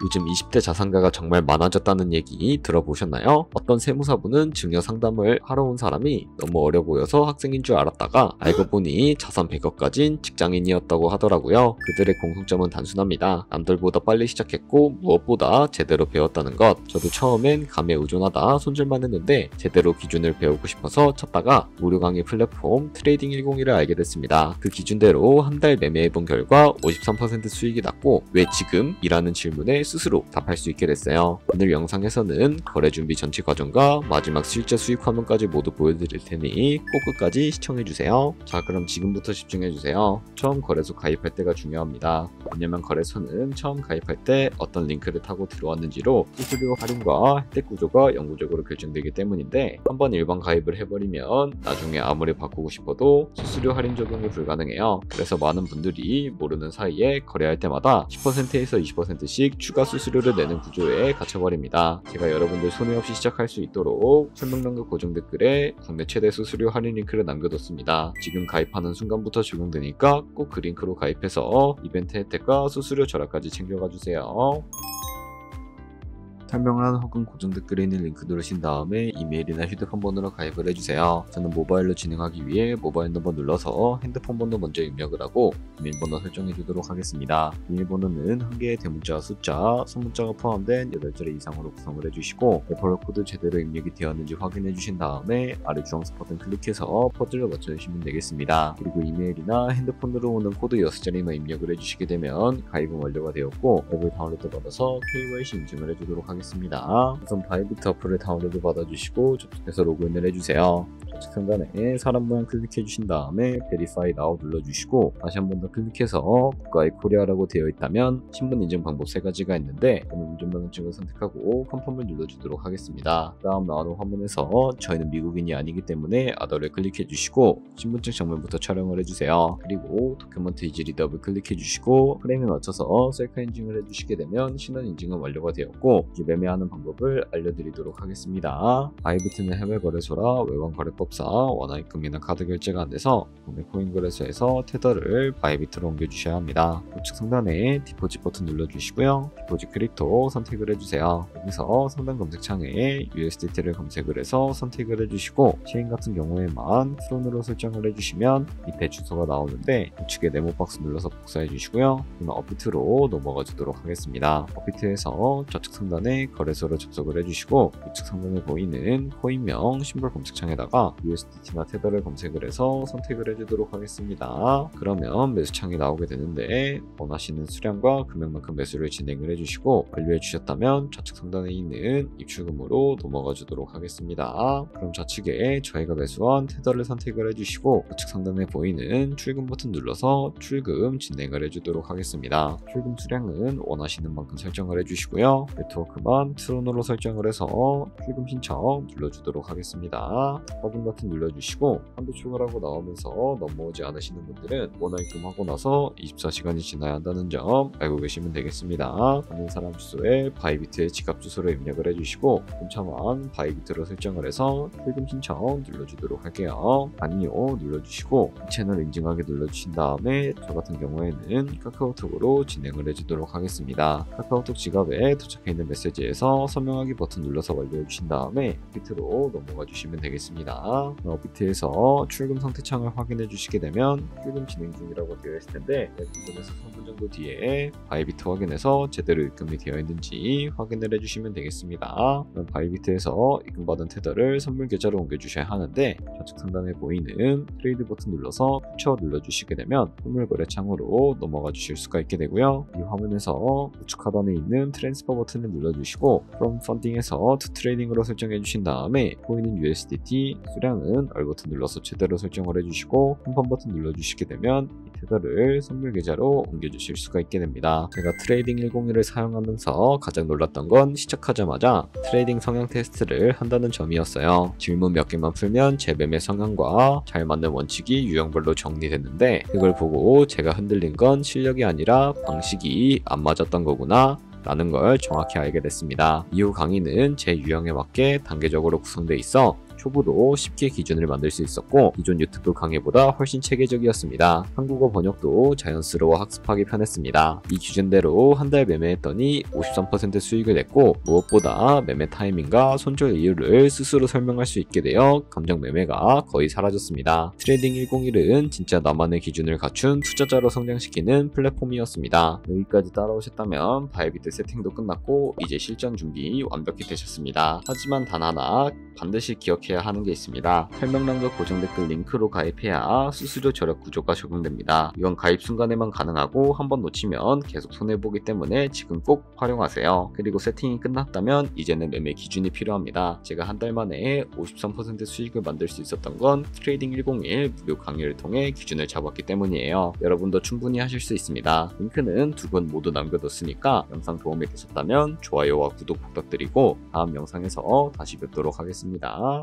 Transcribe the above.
요즘 20대 자산가가 정말 많아졌다는 얘기 들어보셨나요? 어떤 세무사분은 증여 상담을 하러 온 사람이 너무 어려 보여서 학생인 줄 알았다가 알고 보니 자산 100억 가진 직장인이었다고 하더라고요. 그들의 공통점은 단순합니다. 남들보다 빨리 시작했고 무엇보다 제대로 배웠다는 것. 저도 처음엔 감에 의존하다 손절만 했는데 제대로 기준을 배우고 싶어서 찾다가 무료 강의 플랫폼 트레이딩 101을 알게 됐습니다. 그 기준대로 한 달 매매해본 결과 53% 수익이 났고 왜 지금? 이라는 질문에 스스로 답할 수 있게 됐어요. 오늘 영상에서는 거래 준비 전체 과정과 마지막 실제 수익 화면까지 모두 보여드릴 테니 꼭 끝까지 시청해주세요. 자, 그럼 지금부터 집중해주세요. 처음 거래소 가입할 때가 중요합니다. 왜냐면 거래소는 처음 가입할 때 어떤 링크를 타고 들어왔는지로 수수료 할인과 혜택 구조가 영구적으로 결정되기 때문인데 한번 일반 가입을 해버리면 나중에 아무리 바꾸고 싶어도 수수료 할인 적용이 불가능해요. 그래서 많은 분들이 모르는 사이에 거래할 때마다 10%에서 20%씩 추가 수수료를 내는 구조에 갇혀버립니다. 제가 여러분들 손해 없이 시작할 수 있도록 설명란과 고정 댓글에 국내 최대 수수료 할인 링크를 남겨뒀습니다. 지금 가입하는 순간부터 적용되니까 꼭 그 링크로 가입해서 이벤트 혜택과 수수료 절약까지 챙겨가주세요. 설명란 혹은 고정 댓글에 있는 링크 누르신 다음에 이메일이나 휴대폰 번호로 가입을 해주세요. 저는 모바일로 진행하기 위해 모바일 넘버 눌러서 핸드폰 번호 먼저 입력을 하고 비밀번호 설정해 주도록 하겠습니다. 비밀번호는 한 개의 대문자, 숫자, 소문자가 포함된 8자리 이상으로 구성을 해주시고 레퍼럴 코드 제대로 입력이 되었는지 확인해 주신 다음에 아래 주황색 버튼 클릭해서 퍼즐을 맞춰주시면 되겠습니다. 그리고 이메일이나 핸드폰으로 오는 코드 6자리만 입력을 해주시게 되면 가입은 완료가 되었고 앱을 다운로드 받아서 KYC 인증을 해주도록 하겠습니다. 우선 바이비트 어플을 다운로드 받아주시고 접속해서 로그인을 해주세요. 좌측 상단에 사람 모양 클릭해 주신 다음에 Verify Now 눌러주시고 다시 한 번 더 클릭해서 국가의 코리아라고 되어 있다면 신분 인증 방법 3가지가 있는데 저는 운전면허증을 선택하고 컨펌을 눌러주도록 하겠습니다. 다음 나오는 화면에서 저희는 미국인이 아니기 때문에 아더를 클릭해 주시고 신분증 정면부터 촬영을 해주세요. 그리고 도큐먼트 이지 리더블 클릭해 주시고 프레임에 맞춰서 셀카 인증을 해주시게 되면 신원 인증은 완료가 되었고 이제 매매하는 방법을 알려드리도록 하겠습니다. 바이비트는 해외 거래소라 외환 거래법상 원화입금이나 카드 결제가 안 돼서 국내 코인 거래소에서 테더를 바이비트로 옮겨주셔야 합니다. 우측 상단에 디포짓 버튼 눌러주시고요. 디포짓 크립토 선택을 해주세요. 여기서 상단 검색창에 USDT를 검색을 해서 선택을 해주시고 체인 같은 경우에만 트론으로 설정을 해주시면 밑에 주소가 나오는데 우측에 네모 박스 눌러서 복사해 주시고요. 그러면 업비트로 넘어가 주도록 하겠습니다. 업비트에서 좌측 상단에 거래소로 접속을 해주시고 우측 상단에 보이는 코인명 심볼 검색창에다가 USDT나 테더를 검색을 해서 선택을 해주도록 하겠습니다. 그러면 매수창이 나오게 되는데 원하시는 수량과 금액만큼 매수를 진행을 해주시고 완료해 주셨다면 좌측 상단에 있는 입출금으로 넘어가 주도록 하겠습니다. 그럼 좌측에 저희가 매수한 테더를 선택을 해주시고 우측 상단에 보이는 출금 버튼 눌러서 출금 진행을 해주도록 하겠습니다. 출금 수량은 원하시는 만큼 설정을 해주시고요. 네트워크만 트론으로 설정을 해서 출금 신청 눌러주도록 하겠습니다. 확인 버튼 눌러주시고 한도 추가라고 나오면서 넘어오지 않으시는 분들은 원화입금하고 나서 24시간이 지나야 한다는 점 알고 계시면 되겠습니다. 받는 사람 주소에 바이비트의 지갑 주소를 입력을 해주시고 근처만 바이비트로 설정을 해서 출금 신청 눌러주도록 할게요. 아니요 눌러주시고 채널 인증하기 눌러주신 다음에 저 같은 경우에는 카카오톡으로 진행을 해주도록 하겠습니다. 카카오톡 지갑에 도착해 있는 메시지에서 서명하기 버튼 눌러서 완료해 주신 다음에 비트로 넘어가 주시면 되겠습니다. 비트에서 출금 상태 창을 확인해 주시게 되면 출금 진행 중이라고 되어 있을 텐데 부분에서 3분 정도 뒤에 바이비트 확인해서 제대로 입금이 되어 있는지 확인을 해주시면 되겠습니다. 바이비트에서 입금받은 테더를 선물 계좌로 옮겨 주셔야 하는데 좌측 상단에 보이는 트레이드 버튼 눌러서 푸처 눌러주시게 되면 선물 거래 창으로 넘어가 주실 수가 있게 되고요. 이 화면에서 우측 하단에 있는 트랜스퍼 버튼을 눌러주시고 From Funding에서 To Trading으로 설정해 주신 다음에 보이는 USDT 수량은 R 버튼 눌러서 제대로 설정을 해주시고 컨펌 버튼 눌러주시게 되면 이 테더를 선물 계좌로 옮겨주실 수가 있게 됩니다. 제가 트레이딩 101을 사용하면서 가장 놀랐던 건 시작하자마자 트레이딩 성향 테스트를 한다는 점이었어요. 질문 몇 개만 풀면 제 매매 성향과 잘 맞는 원칙이 유형별로 정리됐는데 그걸 보고 제가 흔들린 건 실력이 아니라 방식이 안 맞았던 거구나 라는 걸 정확히 알게 됐습니다. 이후 강의는 제 유형에 맞게 단계적으로 구성되어 있어 초보도 쉽게 기준을 만들 수 있었고 기존 유튜브 강의보다 훨씬 체계적이었습니다. 한국어 번역도 자연스러워 학습하기 편했습니다. 이 기준대로 한 달 매매했더니 53% 수익을 냈고 무엇보다 매매 타이밍과 손절 이유를 스스로 설명할 수 있게 되어 감정 매매가 거의 사라졌습니다. 트레이딩 101은 진짜 나만의 기준을 갖춘 투자자로 성장시키는 플랫폼이었습니다. 여기까지 따라오셨다면 바이비트 세팅도 끝났고 이제 실전 준비 완벽히 되셨습니다. 하지만 단 하나 반드시 기억해야 하는 게 있습니다. 설명란과 고정 댓글 링크로 가입해야 수수료 절약 구조가 적용됩니다. 이건 가입 순간에만 가능하고 한번 놓치면 계속 손해보기 때문에 지금 꼭 활용하세요. 그리고 세팅이 끝났다면 이제는 매매 기준이 필요합니다. 제가 한 달 만에 53% 수익을 만들 수 있었던 건 트레이딩 101 무료 강의를 통해 기준을 잡았기 때문이에요. 여러분도 충분히 하실 수 있습니다. 링크는 두 분 모두 남겨뒀으니까 영상 도움이 되셨다면 좋아요와 구독 부탁드리고 다음 영상에서 다시 뵙도록 하겠습니다.